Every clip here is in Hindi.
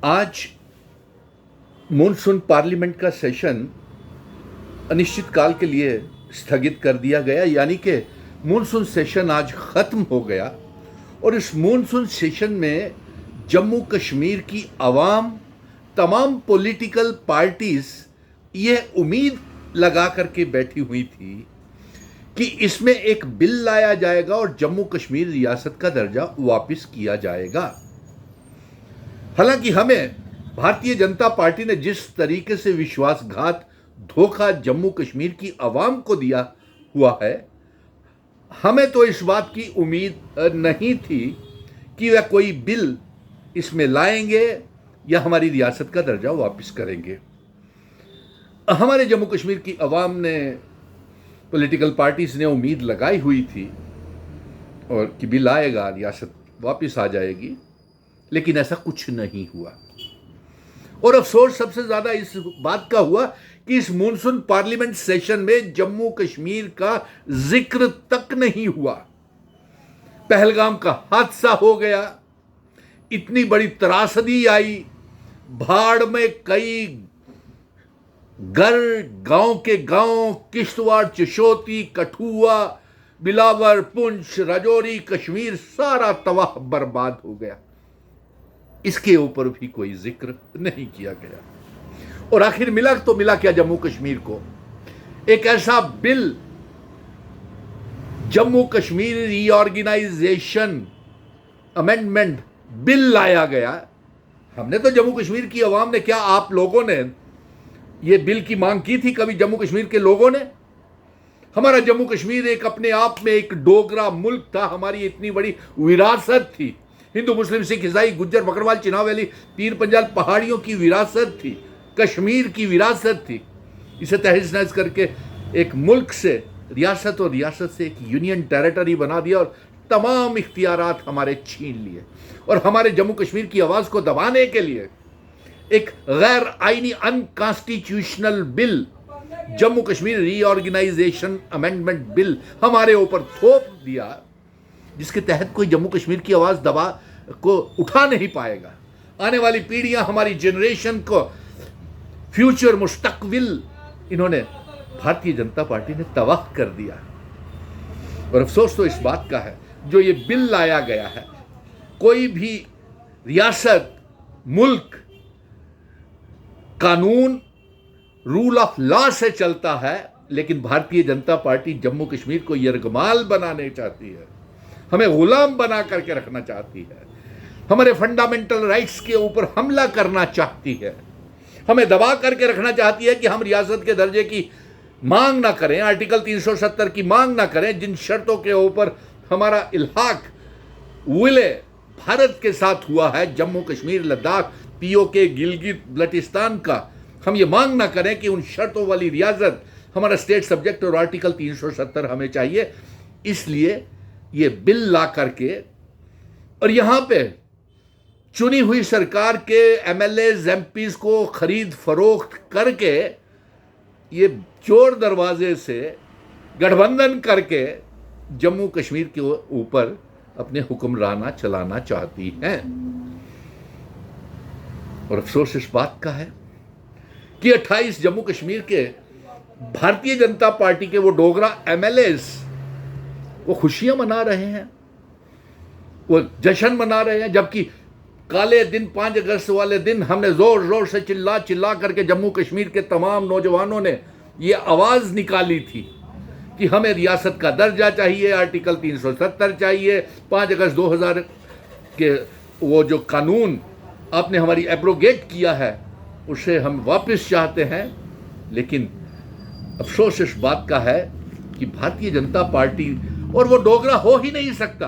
आज मॉनसून पार्लियामेंट का सेशन अनिश्चित काल के लिए स्थगित कर दिया गया, यानी कि मॉनसून सेशन आज ख़त्म हो गया। और इस मॉनसून सेशन में जम्मू कश्मीर की आवाम, तमाम पॉलिटिकल पार्टीज़ ये उम्मीद लगा करके बैठी हुई थी कि इसमें एक बिल लाया जाएगा और जम्मू कश्मीर रियासत का दर्जा वापस किया जाएगा। हालांकि हमें भारतीय जनता पार्टी ने जिस तरीके से विश्वासघात, धोखा जम्मू कश्मीर की आवाम को दिया हुआ है, हमें तो इस बात की उम्मीद नहीं थी कि वह कोई बिल इसमें लाएंगे या हमारी रियासत का दर्जा वापस करेंगे। हमारे जम्मू कश्मीर की आवाम ने, पॉलिटिकल पार्टीज ने उम्मीद लगाई हुई थी और कि बिल आएगा, रियासत वापस आ जाएगी, लेकिन ऐसा कुछ नहीं हुआ। और अफसोस सबसे ज़्यादा इस बात का हुआ कि इस मॉनसून पार्लियामेंट सेशन में जम्मू कश्मीर का जिक्र तक नहीं हुआ। पहलगाम का हादसा हो गया, इतनी बड़ी त्रासदी आई, भाड़ में कई घर, गांव के गांव, किश्तवाड़, चशोती, कठुआ, बिलावर, पुंछ, राजौरी, कश्मीर सारा तबाह बर्बाद हो गया। इसके ऊपर भी कोई जिक्र नहीं किया गया। और आखिर मिला तो मिला क्या जम्मू कश्मीर को? एक ऐसा bill, Jammu Kashmir reorganisation amendment bill लाया गया। हमने तो जम्मू कश्मीर की आवाम ने, क्या आप लोगों ने ये बिल की मांग की थी कभी? जम्मू कश्मीर के लोगों ने? हमारा जम्मू कश्मीर एक अपने आप में एक डोगरा मुल्क था, हमारी इतनी बड़ी विरासत थी, हिंदू, मुस्लिम, सिख, ईसाई, गुज्जर, बकरवाल, चिनाब वैली, पीर पंजाल पहाड़ियों की विरासत थी, कश्मीर की विरासत थी। इसे तहस नहस करके एक मुल्क से रियासत और रियासत से एक यूनियन टेरिटरी बना दिया और तमाम इख्तियारात हमारे छीन लिए। और हमारे जम्मू कश्मीर की आवाज़ को दबाने के लिए एक गैर आईनी, unconstitutional bill, Jammu Kashmir reorganisation amendment bill हमारे ऊपर थोप दिया, जिसके तहत कोई जम्मू कश्मीर की आवाज़ दबा को उठा नहीं पाएगा। आने वाली पीढ़ियां, हमारी जनरेशन को फ्यूचर मुस्तकबिल इन्होंने, भारतीय जनता पार्टी ने तबाह कर दिया। और अफसोस तो इस बात का है, जो ये बिल लाया गया है, कोई भी रियासत, मुल्क कानून, रूल ऑफ लॉ से चलता है, लेकिन भारतीय जनता पार्टी जम्मू कश्मीर को यरगमाल बनाने चाहती है, हमें गुलाम बना करके रखना चाहती है, हमारे फंडामेंटल राइट्स के ऊपर हमला करना चाहती है, हमें दबा करके रखना चाहती है कि हम रियासत के दर्जे की मांग ना करें, आर्टिकल 370 की मांग ना करें, जिन शर्तों के ऊपर हमारा इल्हाक विलय भारत के साथ हुआ है, जम्मू कश्मीर, लद्दाख, पीओके, गिलगित बल्टिस्तान का, हम ये मांग ना करें कि उन शर्तों वाली रियासत, हमारा स्टेट सब्जेक्ट और आर्टिकल 370 हमें चाहिए। इसलिए ये बिल ला करके, और यहां पे चुनी हुई सरकार के एमएलएज, एमपीज को खरीद फरोख्त करके, ये चोर दरवाजे से गठबंधन करके जम्मू कश्मीर के ऊपर अपने हुक्मराना चलाना चाहती हैं। और अफसोस इस बात का है कि 28 जम्मू कश्मीर के भारतीय जनता पार्टी के वो डोगरा एमएलएज वो खुशियां मना रहे हैं, वो जश्न मना रहे हैं, जबकि काले दिन, 5 अगस्त वाले दिन, हमने जोर जोर से चिल्ला चिल्ला करके जम्मू कश्मीर के तमाम नौजवानों ने ये आवाज़ निकाली थी कि हमें रियासत का दर्जा चाहिए, आर्टिकल 370 चाहिए, 5 अगस्त 2000 के वो जो कानून आपने हमारी एब्रोगेट किया है, उसे हम वापस चाहते हैं। लेकिन अफसोस इस बात का है कि भारतीय जनता पार्टी, और वो डोगरा हो ही नहीं सकता,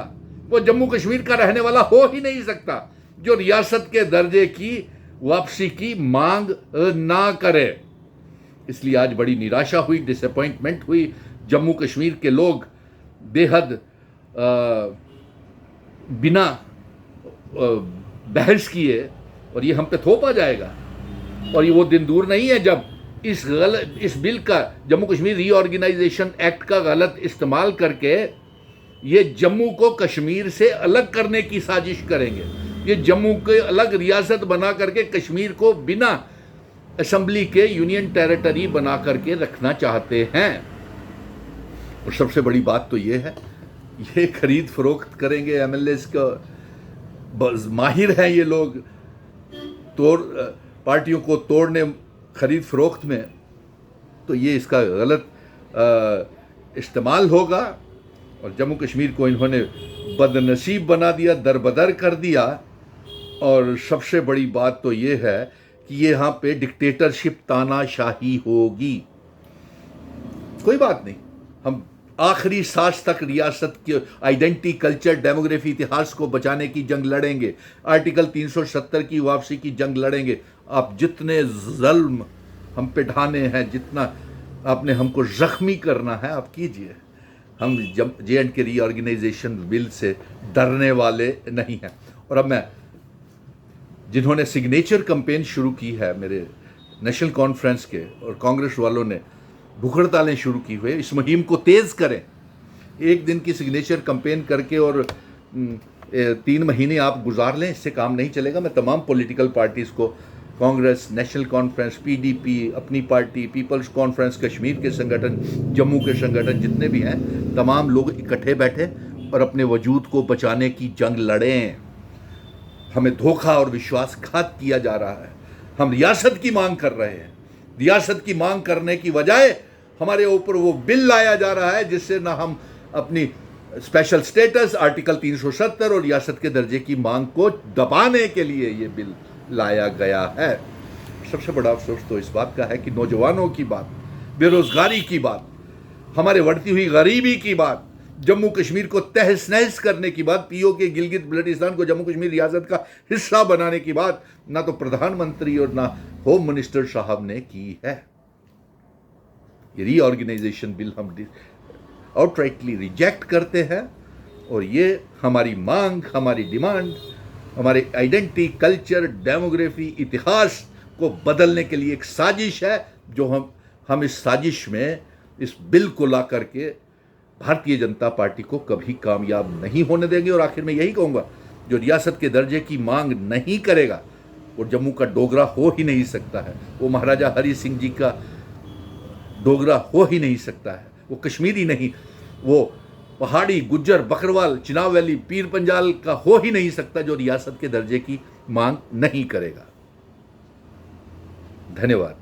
वो जम्मू कश्मीर का रहने वाला हो ही नहीं सकता, जो रियासत के दर्जे की वापसी की मांग ना करे। इसलिए आज बड़ी निराशा हुई, डिसअपॉइंटमेंट हुई। जम्मू कश्मीर के लोग बेहद बिना बहस किए, और ये हम पे थोपा जाएगा, और ये वो दिन दूर नहीं है जब इस बिल का, जम्मू कश्मीर रीऑर्गेनाइजेशन एक्ट का गलत इस्तेमाल करके ये जम्मू को कश्मीर से अलग करने की साजिश करेंगे। ये जम्मू के अलग रियासत बना करके कश्मीर को बिना असेंबली के यूनियन टेरिटरी बना करके रखना चाहते हैं। और सबसे बड़ी बात तो ये है, ये खरीद फरोख्त करेंगे एमएलएस का, माहिर हैं ये लोग पार्टियों को तोड़ने खरीद फरोख्त में, तो ये इसका गलत इस्तेमाल होगा। और जम्मू कश्मीर को इन्होंने बदनसीब बना दिया, दरबदर कर दिया। और सबसे बड़ी बात तो ये है कि ये यहाँ पे डिक्टेटरशिप तानाशाही होगी। कोई बात नहीं, हम आखिरी सांस तक रियासत के आइडेंटिटी, कल्चर, डेमोग्राफी, इतिहास को बचाने की जंग लड़ेंगे। आर्टिकल 370 की वापसी की जंग लड़ेंगे। आप जितने जुल्म हम पे ढाने हैं, जितना आपने हमको जख्मी करना है, आप कीजिए। हम JNK रीऑर्गेनाइजेशन बिल से डरने वाले नहीं हैं। और अब मैं, जिन्होंने सिग्नेचर कैंपेन शुरू की है मेरे नेशनल कॉन्फ्रेंस के, और कांग्रेस वालों ने भूख हड़तालें शुरू की हुई, इस मुहिम को तेज़ करें। एक दिन की सिग्नेचर कैंपेन करके और 3 महीने आप गुजार लें, इससे काम नहीं चलेगा। मैं तमाम पॉलिटिकल पार्टीज़ को, कांग्रेस, नेशनल कॉन्फ्रेंस, PDP, अपनी पार्टी, पीपल्स कॉन्फ्रेंस, कश्मीर के संगठन, जम्मू के संगठन, जितने भी हैं, तमाम लोग इकट्ठे बैठे और अपने वजूद को बचाने की जंग लड़ें। हमें धोखा और विश्वासघात किया जा रहा है। हम रियासत की मांग कर रहे हैं। रियासत की मांग करने की बजाय हमारे ऊपर वो बिल लाया जा रहा है जिससे ना हम अपनी स्पेशल स्टेटस, आर्टिकल 370 और रियासत के दर्जे की मांग को दबाने के लिए ये बिल लाया गया है। सबसे बड़ा अफसोस तो इस बात का है कि नौजवानों की बात, बेरोजगारी की बात, हमारे बढ़ती हुई गरीबी की बात, जम्मू कश्मीर को तहस नहस करने की बात, POK गिलगित बल्टिस्तान को जम्मू कश्मीर रियासत का हिस्सा बनाने की बात ना तो प्रधानमंत्री और ना होम मिनिस्टर साहब ने की है। ये रीऑर्गेनाइजेशन बिल हम आउटराइटली रिजेक्ट करते हैं। और ये हमारी मांग, हमारी डिमांड, हमारे आइडेंटिटी, कल्चर, डेमोग्राफी, इतिहास को बदलने के लिए एक साजिश है, जो हम इस साजिश में इस बिल को ला करके भारतीय जनता पार्टी को कभी कामयाब नहीं होने देंगे। और आखिर में यही कहूँगा, जो रियासत के दर्जे की मांग नहीं करेगा वो जम्मू का डोगरा हो ही नहीं सकता है, वो महाराजा हरि सिंह जी का डोगरा हो ही नहीं सकता है, वो कश्मीरी नहीं, वो पहाड़ी, गुज्जर, बकरवाल, चिनाब वैली, पीर पंजाल का हो ही नहीं सकता जो रियासत के दर्जे की मांग नहीं करेगा। धन्यवाद।